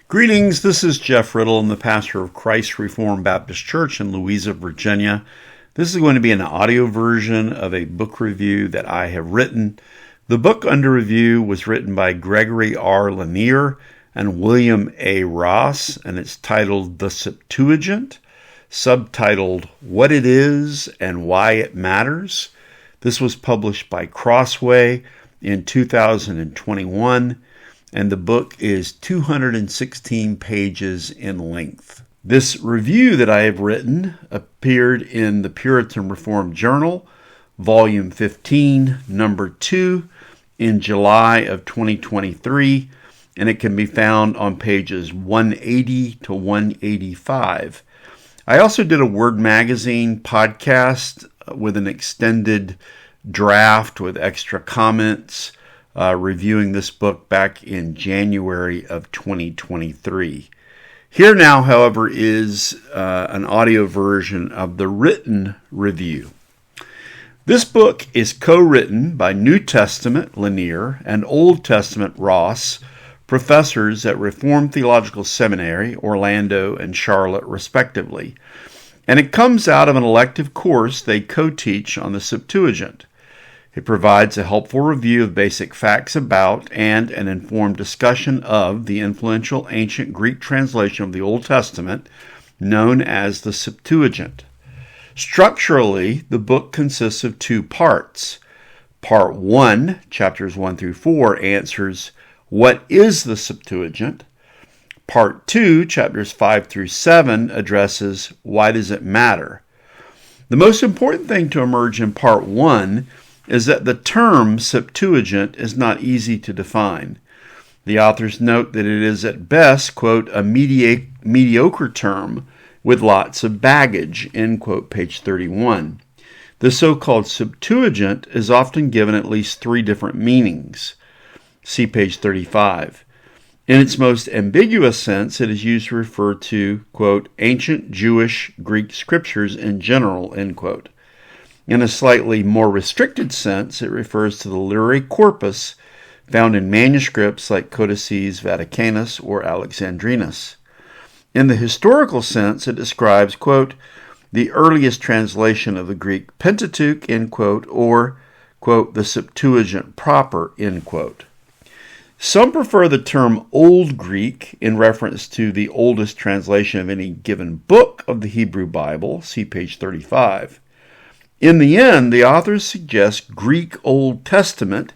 Greetings, this is Jeff Riddle. I'm the pastor of Christ Reformed Baptist Church in Louisa, Virginia. This is going to be an audio version of a book review that I have written. The book under review was written by Gregory R. Lanier and William A. Ross, and it's titled The Septuagint, subtitled What It Is and Why It Matters. This was published by Crossway in 2021. And the book is 216 pages in length. This review that I have written appeared in the Puritan Reformed Journal, Volume 15, Number 2, in July of 2023, and it can be found on pages 180 to 185. I also did a Word Magazine podcast with an extended draft with extra comments, reviewing this book back in January of 2023. Here now, however, is an audio version of the written review. This book is co-written by New Testament Lanier and Old Testament Ross, professors at Reformed Theological Seminary, Orlando and Charlotte, respectively. And it comes out of an elective course they co-teach on the Septuagint. It provides a helpful review of basic facts about and an informed discussion of the influential ancient Greek translation of the Old Testament known as the Septuagint. Structurally, the book consists of two parts. Part 1, chapters 1 through 4, answers, what is the Septuagint? Part 2, chapters 5 through 7, addresses, why does it matter? The most important thing to emerge in Part 1 is that the term Septuagint is not easy to define. The authors note that it is at best, quote, a mediocre term with lots of baggage, end quote, page 31. The so-called Septuagint is often given at least three different meanings. See page 35. In its most ambiguous sense, it is used to refer to, quote, ancient Jewish Greek scriptures in general, end quote. In a slightly more restricted sense, it refers to the literary corpus found in manuscripts like Codices Vaticanus or Alexandrinus. In the historical sense, it describes, quote, the earliest translation of the Greek Pentateuch, end quote, or, quote, the Septuagint proper, end quote. Some prefer the term Old Greek in reference to the oldest translation of any given book of the Hebrew Bible, see page 35. In the end, the authors suggest Greek Old Testament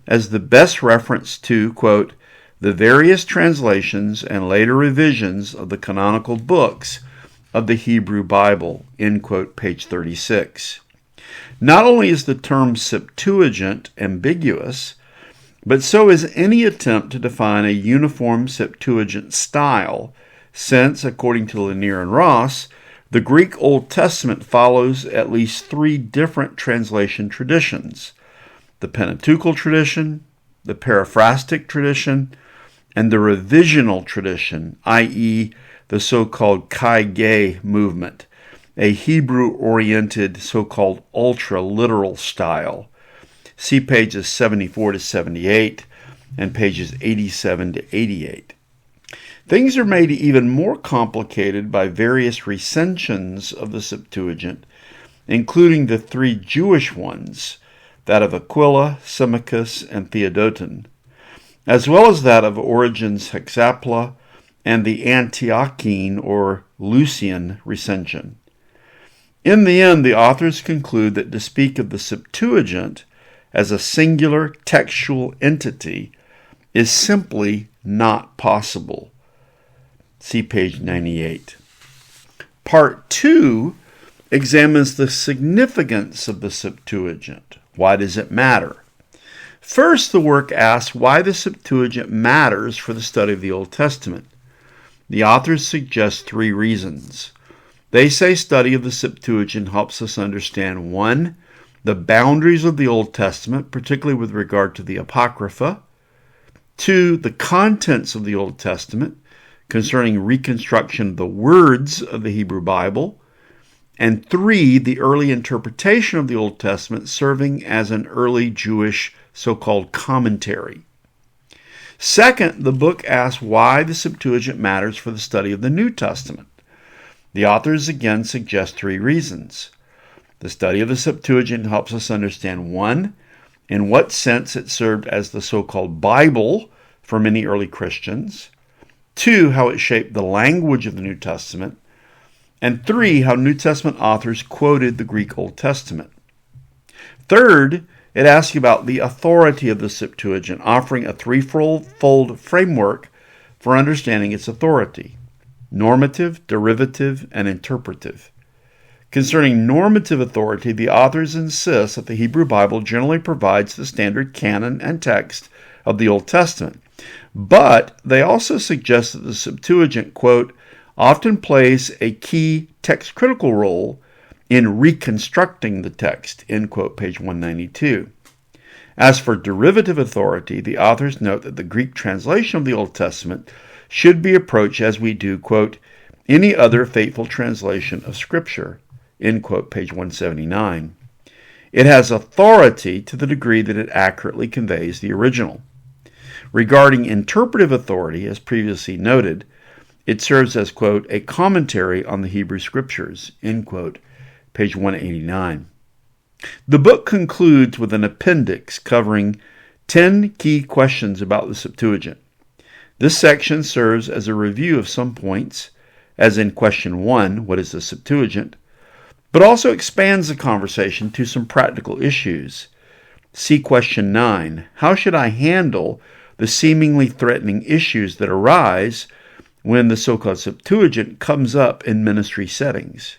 as the best reference to, quote, the various translations and later revisions of the canonical books of the Hebrew Bible, end quote, page 36. Not only is the term Septuagint ambiguous, but so is any attempt to define a uniform Septuagint style, since, according to Lanier and Ross, the Greek Old Testament follows at least three different translation traditions: the Pentateuchal tradition, the Paraphrastic tradition, and the revisional tradition, i.e., the so-called Kai Gay movement, a Hebrew-oriented so-called ultra-literal style. See pages 74 to 78 and pages 87 to 88. Things are made even more complicated by various recensions of the Septuagint, including the three Jewish ones, that of Aquila, Symmachus, and Theodoton, as well as that of Origen's Hexapla and the Antiochene or Lucian recension. In the end, the authors conclude that to speak of the Septuagint as a singular textual entity is simply not possible. See page 98. Part 2 examines the significance of the Septuagint. Why does it matter? First, the work asks why the Septuagint matters for the study of the Old Testament. The authors suggest three reasons. They say study of the Septuagint helps us understand, 1, the boundaries of the Old Testament, particularly with regard to the Apocrypha; 2, the contents of the Old Testament, concerning reconstruction of the words of the Hebrew Bible; and 3, the early interpretation of the Old Testament serving as an early Jewish so-called commentary. Second, the book asks why the Septuagint matters for the study of the New Testament. The authors again suggest 3 reasons. The study of the Septuagint helps us understand, 1, in what sense it served as the so-called Bible for many early Christians, 2, how it shaped the language of the New Testament, and 3, how New Testament authors quoted the Greek Old Testament. Third, it asks about the authority of the Septuagint, offering a 3-fold framework for understanding its authority: normative, derivative, and interpretive. Concerning normative authority, the authors insist that the Hebrew Bible generally provides the standard canon and text of the Old Testament, but they also suggest that the Septuagint, quote, often plays a key text-critical role in reconstructing the text, end quote, page 192. As for derivative authority, the authors note that the Greek translation of the Old Testament should be approached as we do, quote, any other faithful translation of Scripture, end quote, page 179. It has authority to the degree that it accurately conveys the original. Regarding interpretive authority, as previously noted, it serves as, quote, a commentary on the Hebrew Scriptures, end quote, page 189. The book concludes with an appendix covering 10 key questions about the Septuagint. This section serves as a review of some points, as in question 1, what is the Septuagint, but also expands the conversation to some practical issues. See question 9, how should I handle the seemingly threatening issues that arise when the so-called Septuagint comes up in ministry settings?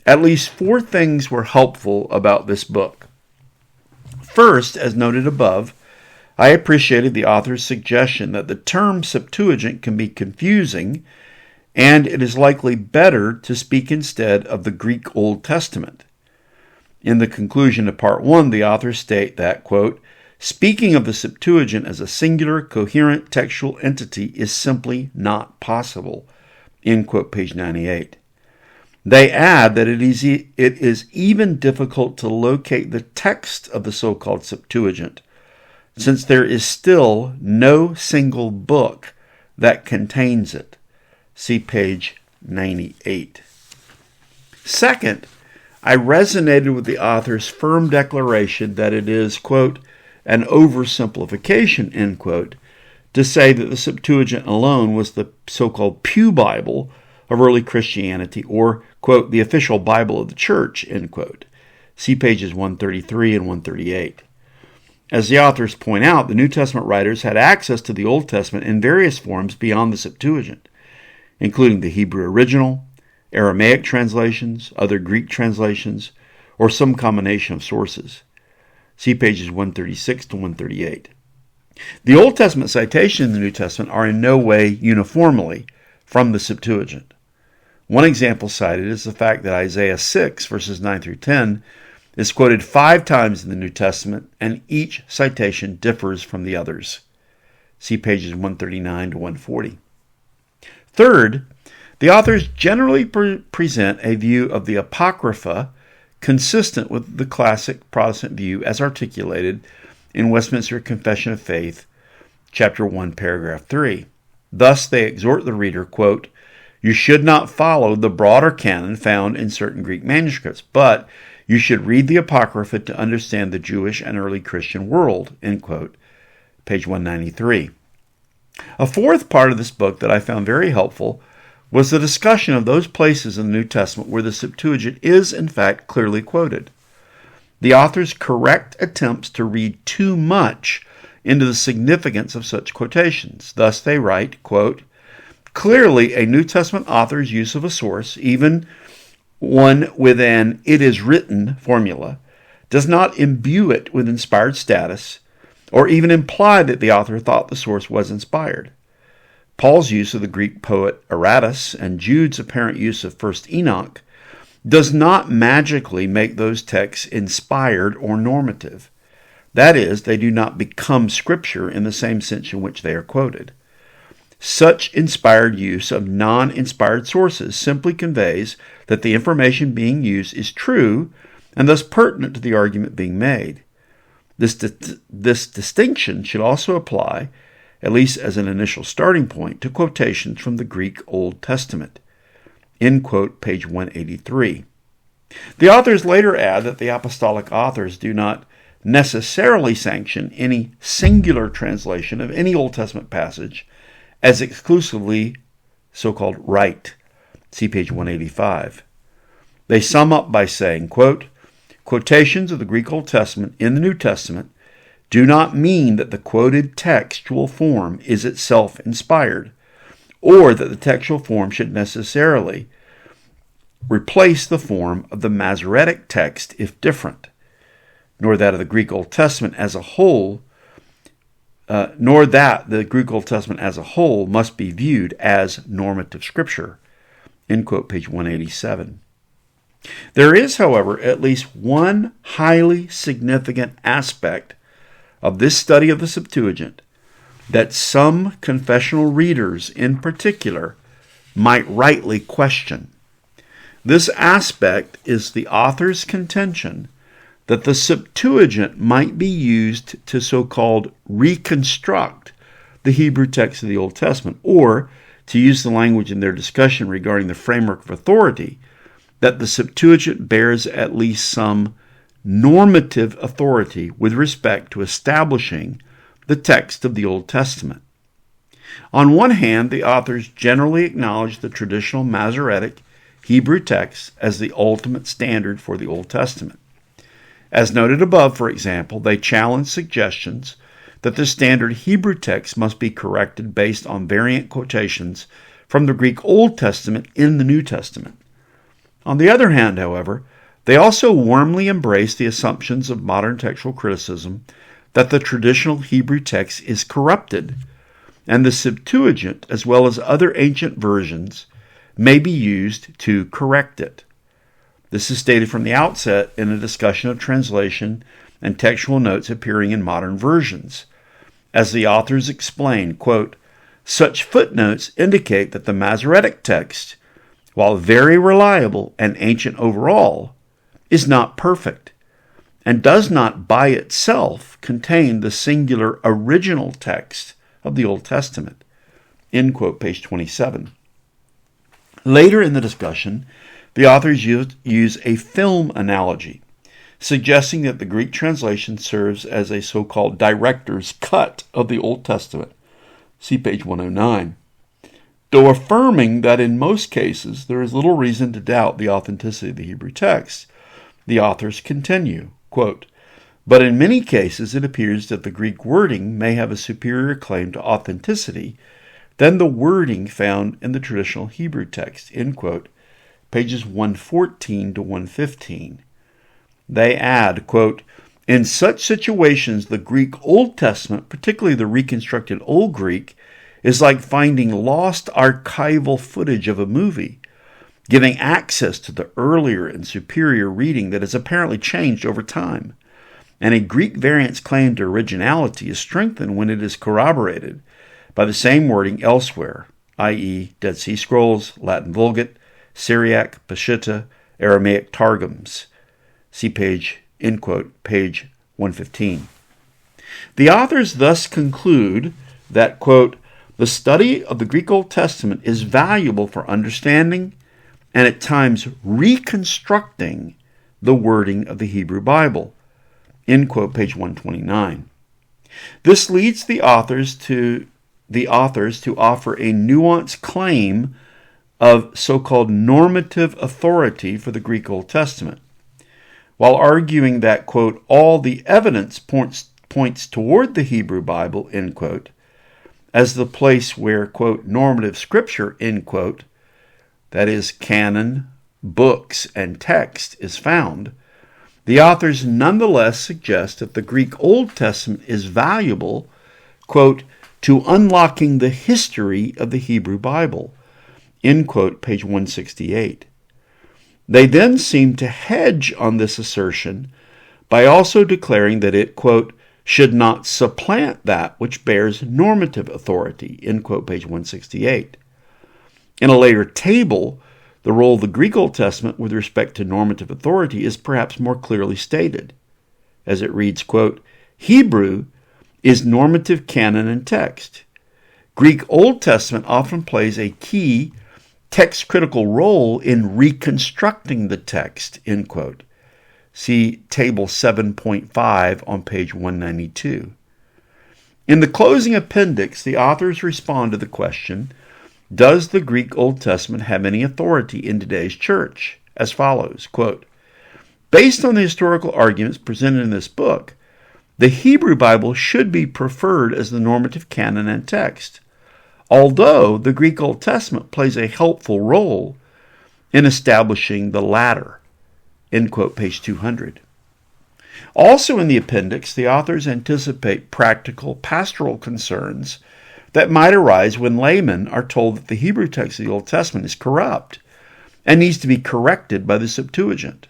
At least 4 things were helpful about this book. First, as noted above, I appreciated the author's suggestion that the term Septuagint can be confusing, and it is likely better to speak instead of the Greek Old Testament. In the conclusion of part 1, the authors state that, quote, speaking of the Septuagint as a singular, coherent textual entity is simply not possible, end quote, page 98. They add that it is even difficult to locate the text of the so-called Septuagint, since there is still no single book that contains it. See page 98. Second, I resonated with the author's firm declaration that it is, quote, an oversimplification, end quote, to say that the Septuagint alone was the so-called Pew Bible of early Christianity, or, quote, the official Bible of the church, end quote. See pages 133 and 138. As the authors point out, the New Testament writers had access to the Old Testament in various forms beyond the Septuagint, including the Hebrew original, Aramaic translations, other Greek translations, or some combination of sources. See pages 136 to 138. The Old Testament citations in the New Testament are in no way uniformly from the Septuagint. One example cited is the fact that Isaiah 6, verses 9 through 10, is quoted 5 times in the New Testament, and each citation differs from the others. See pages 139 to 140. Third, the authors generally present a view of the Apocrypha consistent with the classic Protestant view as articulated in Westminster Confession of Faith, chapter 1, paragraph 3. Thus they exhort the reader, quote, you should not follow the broader canon found in certain Greek manuscripts, but you should read the Apocrypha to understand the Jewish and early Christian world, end quote, page 193. A fourth part of this book that I found very helpful was the discussion of those places in the New Testament where the Septuagint is, in fact, clearly quoted. The authors correct attempts to read too much into the significance of such quotations. Thus they write, quote, clearly a New Testament author's use of a source, even one with an it is written formula, does not imbue it with inspired status or even imply that the author thought the source was inspired. Paul's use of the Greek poet Aratus and Jude's apparent use of 1 Enoch does not magically make those texts inspired or normative. That is, they do not become Scripture in the same sense in which they are quoted. Such inspired use of non-inspired sources simply conveys that the information being used is true and thus pertinent to the argument being made. This distinction should also apply at least as an initial starting point, to quotations from the Greek Old Testament. End quote, page 183. The authors later add that the apostolic authors do not necessarily sanction any singular translation of any Old Testament passage as exclusively so-called right. See page 185. They sum up by saying, quote, quotations of the Greek Old Testament in the New Testament do not mean that the quoted textual form is itself inspired, or that the textual form should necessarily replace the form of the Masoretic text if different, nor that of the Greek Old Testament as a whole, nor that the Greek Old Testament as a whole must be viewed as normative scripture. End quote, page 187. There is, however, at least one highly significant aspect of this study of the Septuagint that some confessional readers in particular might rightly question. This aspect is the author's contention that the Septuagint might be used to so-called reconstruct the Hebrew text of the Old Testament, or, to use the language in their discussion regarding the framework of authority, that the Septuagint bears at least some normative authority with respect to establishing the text of the Old Testament. On one hand, the authors generally acknowledge the traditional Masoretic Hebrew text as the ultimate standard for the Old Testament. As noted above, for example, they challenge suggestions that the standard Hebrew text must be corrected based on variant quotations from the Greek Old Testament in the New Testament. On the other hand, however, they also warmly embrace the assumptions of modern textual criticism that the traditional Hebrew text is corrupted, and the Septuagint, as well as other ancient versions, may be used to correct it. This is stated from the outset in a discussion of translation and textual notes appearing in modern versions. As the authors explain, quote, such footnotes indicate that the Masoretic text, while very reliable and ancient overall, is not perfect, and does not by itself contain the singular original text of the Old Testament. End quote, page 27. Later in the discussion, the authors use a film analogy, suggesting that the Greek translation serves as a so-called director's cut of the Old Testament. See page 109. Though affirming that in most cases there is little reason to doubt the authenticity of the Hebrew text, the authors continue, quote, but in many cases it appears that the Greek wording may have a superior claim to authenticity than the wording found in the traditional Hebrew text, end quote, pages 114 to 115. They add, quote, in such situations, the Greek Old Testament, particularly the reconstructed Old Greek, is like finding lost archival footage of a movie, giving access to the earlier and superior reading that has apparently changed over time. And a Greek variant's claim to originality is strengthened when it is corroborated by the same wording elsewhere, i.e. Dead Sea Scrolls, Latin Vulgate, Syriac, Peshitta, Aramaic Targums. See page, end quote, page 115. The authors thus conclude that, quote, the study of the Greek Old Testament is valuable for understanding and at times reconstructing the wording of the Hebrew Bible. End quote, page 129. This leads the authors to offer a nuanced claim of so-called normative authority for the Greek Old Testament, while arguing that, quote, all the evidence points toward the Hebrew Bible, end quote, as the place where, quote, normative scripture, end quote, that is, canon, books, and text, is found. The authors nonetheless suggest that the Greek Old Testament is valuable, quote, to unlocking the history of the Hebrew Bible, end quote, page 168. They then seem to hedge on this assertion by also declaring that it, quote, should not supplant that which bears normative authority, end quote, page 168. In a later table, the role of the Greek Old Testament with respect to normative authority is perhaps more clearly stated, as it reads, quote, Hebrew is normative canon and text. Greek Old Testament often plays a key text-critical role in reconstructing the text, end quote. See Table 7.5 on page 192. In the closing appendix, the authors respond to the question, does the Greek Old Testament have any authority in today's church? As follows, quote, based on the historical arguments presented in this book, the Hebrew Bible should be preferred as the normative canon and text, although the Greek Old Testament plays a helpful role in establishing the latter, end quote, page 200. Also in the appendix, the authors anticipate practical pastoral concerns that might arise when laymen are told that the Hebrew text of the Old Testament is corrupt and needs to be corrected by the Septuagint.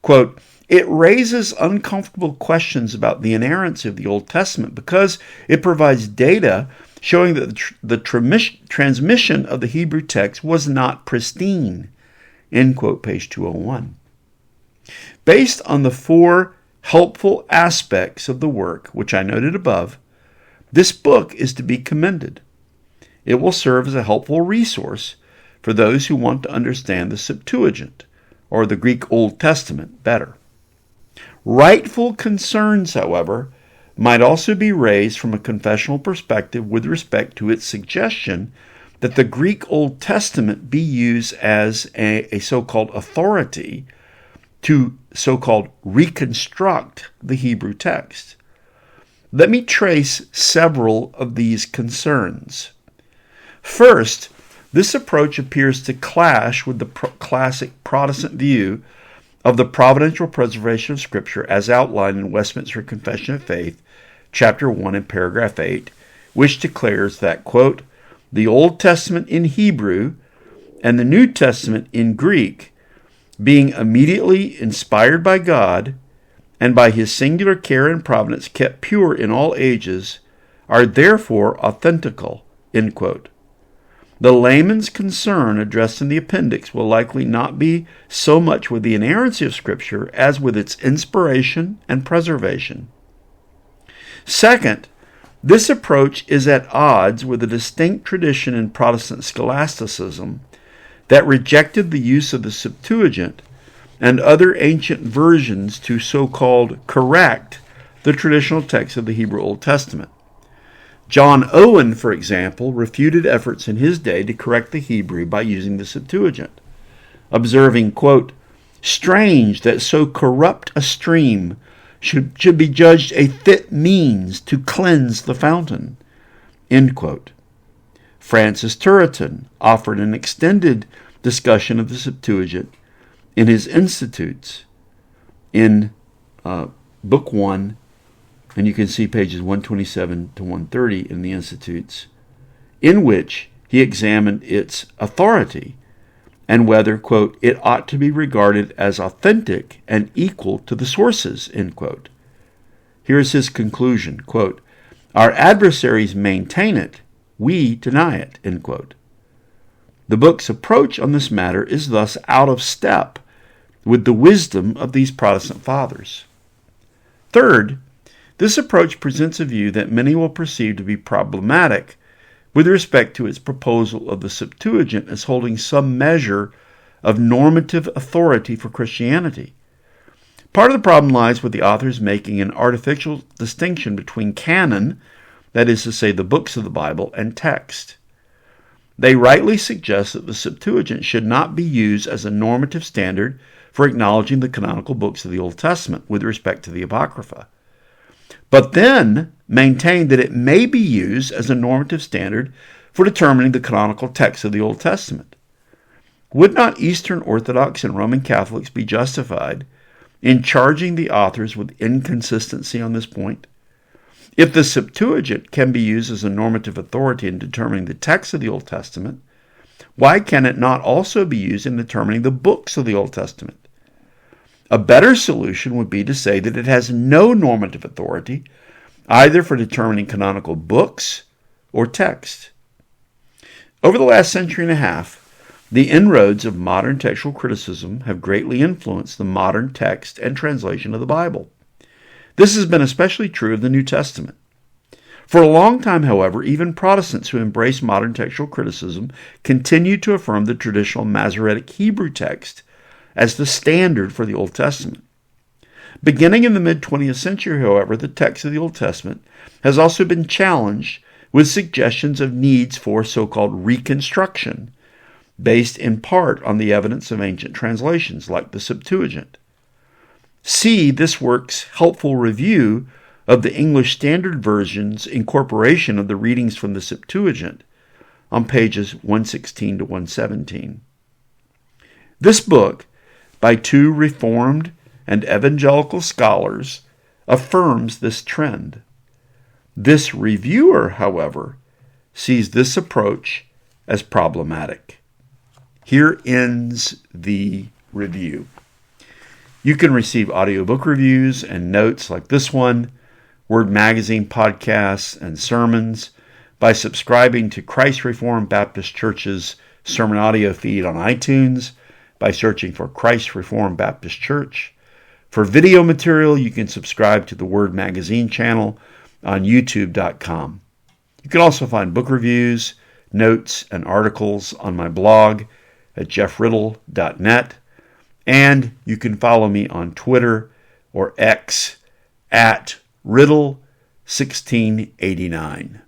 Quote, it raises uncomfortable questions about the inerrancy of the Old Testament because it provides data showing that the transmission of the Hebrew text was not pristine, end quote, page 201. Based on the four helpful aspects of the work, which I noted above, this book is to be commended. It will serve as a helpful resource for those who want to understand the Septuagint, or the Greek Old Testament, better. Rightful concerns, however, might also be raised from a confessional perspective with respect to its suggestion that the Greek Old Testament be used as a so-called authority to so-called reconstruct the Hebrew text. Let me trace several of these concerns. First, this approach appears to clash with the classic Protestant view of the providential preservation of Scripture as outlined in Westminster Confession of Faith, chapter 1 and paragraph 8, which declares that, quote, the Old Testament in Hebrew and the New Testament in Greek, being immediately inspired by God and by his singular care and providence kept pure in all ages, are therefore authentical, end quote. The layman's concern addressed in the appendix will likely not be so much with the inerrancy of Scripture as with its inspiration and preservation. Second, this approach is at odds with a distinct tradition in Protestant scholasticism that rejected the use of the Septuagint and other ancient versions to so-called correct the traditional text of the Hebrew Old Testament. John Owen, for example, refuted efforts in his day to correct the Hebrew by using the Septuagint, observing, quote, strange that so corrupt a stream should be judged a fit means to cleanse the fountain, end quote. Francis Turretin offered an extended discussion of the Septuagint in his Institutes in Book 1, and you can see pages 127 to 130 in the Institutes, in which he examined its authority and whether, quote, it ought to be regarded as authentic and equal to the sources, end quote. Here is his conclusion, quote, our adversaries maintain it, we deny it, end quote. The book's approach on this matter is thus out of step with the wisdom of these Protestant fathers. Third, this approach presents a view that many will perceive to be problematic with respect to its proposal of the Septuagint as holding some measure of normative authority for Christianity. Part of the problem lies with the authors making an artificial distinction between canon, that is to say the books of the Bible, and text. They rightly suggest that the Septuagint should not be used as a normative standard for acknowledging the canonical books of the Old Testament with respect to the Apocrypha, but then maintain that it may be used as a normative standard for determining the canonical text of the Old Testament. Would not Eastern Orthodox and Roman Catholics be justified in charging the authors with inconsistency on this point? If the Septuagint can be used as a normative authority in determining the text of the Old Testament, why can it not also be used in determining the books of the Old Testament? A better solution would be to say that it has no normative authority, either for determining canonical books or text. Over the last century and a half, the inroads of modern textual criticism have greatly influenced the modern text and translation of the Bible. This has been especially true of the New Testament. For a long time, however, even Protestants who embraced modern textual criticism continued to affirm the traditional Masoretic Hebrew text as the standard for the Old Testament. Beginning in the mid-20th century, however, the text of the Old Testament has also been challenged with suggestions of needs for so-called reconstruction, based in part on the evidence of ancient translations like the Septuagint. See this work's helpful review of the English Standard Version's incorporation of the readings from the Septuagint on pages 116 to 117. This book, by two Reformed and evangelical scholars, affirms this trend. This reviewer, however, sees this approach as problematic. Here ends the review. You can receive audiobook reviews and notes like this one, Word Magazine podcasts and sermons by subscribing to Christ Reformed Baptist Church's sermon audio feed on iTunes by searching for Christ Reformed Baptist Church. For video material, you can subscribe to the Word Magazine channel on youtube.com. You can also find book reviews, notes, and articles on my blog at jeffriddle.net, and you can follow me on Twitter or X at Riddle1689.